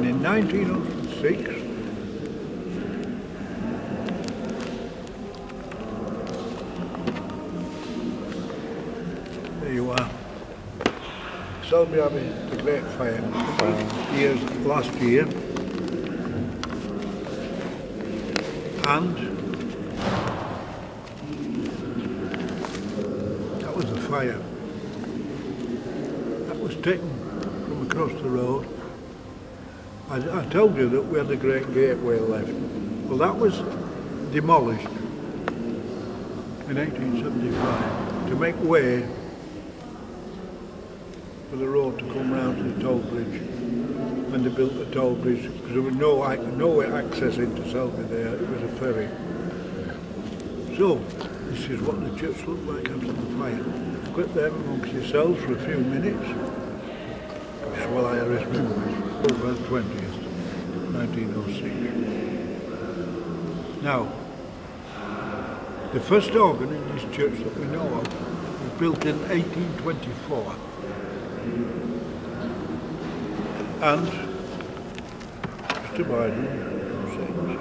And in 1906, there you are, Selby Abbey, the Great Fire, last year, and that was the fire. That was taken from across the road. I told you that we had the Great Gateway left. Well, that was demolished in 1875 to make way for the road to come round to the toll bridge. When they built the toll bridge, because there was no access into Selby there, it was a ferry. So, this is what the church looked like after the fire. Quit there amongst yourselves for a few minutes, while I arrest memories. Over the 20th, 1906. Now, the first organ in this church that we know of was built in 1824. And Mr. Biden sings.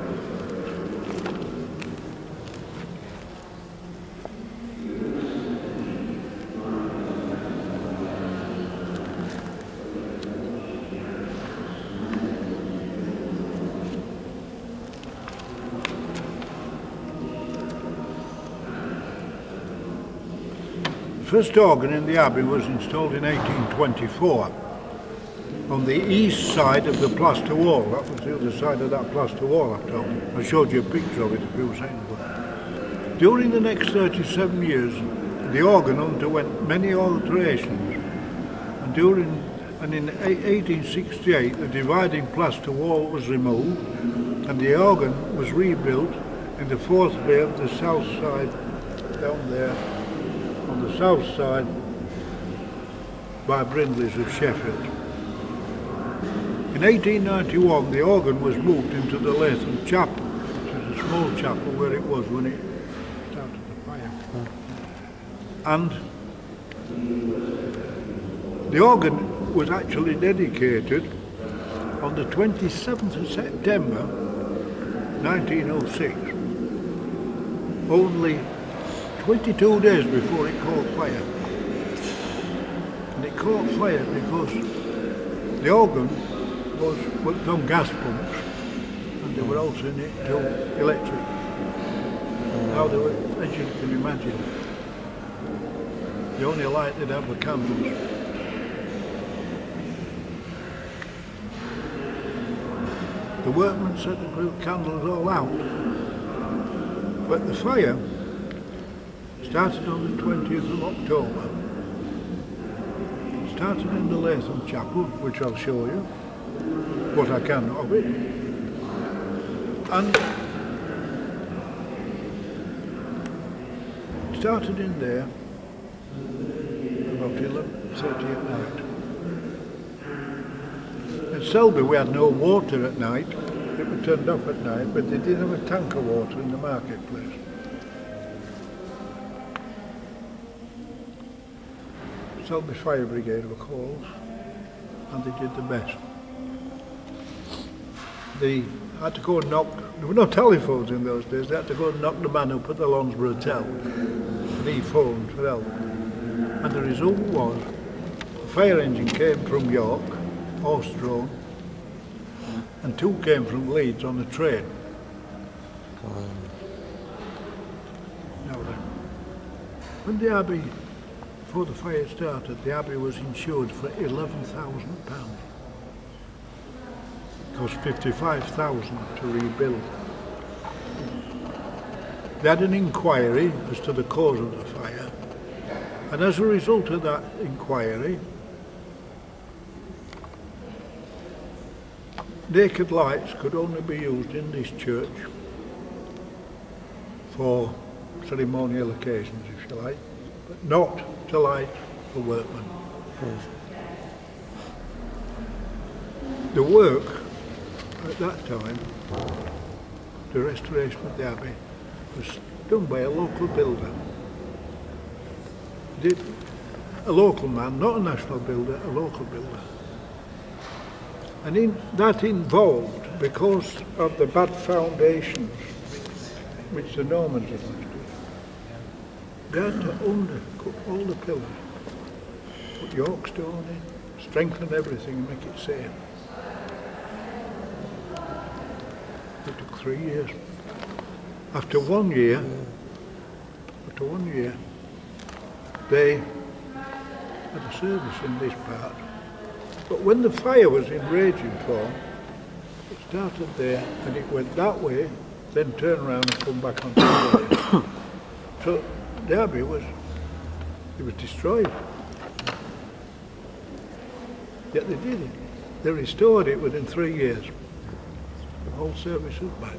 The first organ in the Abbey was installed in 1824 on the east side of the plaster wall. That was the other side of that plaster wall, I told you. I showed you a picture of it a few seconds ago. During the next 37 years, the organ underwent many alterations, and in 1868 the dividing plaster wall was removed and the organ was rebuilt in the fourth bay of the south side, down there on the south side by Brindley's of Sheffield. In 1891 the organ was moved into the Latham Chapel, which is a small chapel where it was when it started the fire. And the organ was actually dedicated on the 27th of September 1906, only 22 days before it caught fire. And it caught fire because the organ was on gas pumps, and they were altering it to electric. How they were, as you can imagine, the only light they'd have were candles. The workmen set the candles all out, but the fire started on the 20th of October. It started in the Latham Chapel, which I'll show you what I can of it, and it started in there about 11:30 at night. At Selby we had no water at night. It was turned off at night, but they did have a tank of water in the marketplace. Selby Fire Brigade were called, and they did the best. They had to go and knock, there were no telephones in those days, they had to go and knock the man up at the Lonsborough Hotel, and he phoned for help. And the result was, a fire engine came from York, horse-drawn, and two came from Leeds on a train. Now then, when the Abbey, before the fire started, the Abbey was insured for £11,000. It cost £55,000 to rebuild. They had an inquiry as to the cause of the fire, and as a result of that inquiry, naked lights could only be used in this church for ceremonial occasions, if you like, but not to light the workmen. The work at that time, the restoration of the Abbey, was done by a local builder. A local man, not a national builder, a local builder. And that involved, because of the bad foundations which the Normans had left, they had to undercut all the pillars, put York stone in, strengthen everything and make it safe. It took 3 years. After 1 year, they had a service in this part. But when the fire was in raging form, it started there and it went that way, then turned around and come back on the way. So the abbey was destroyed. Yet they did it. They restored it within 3 years. The whole service was back.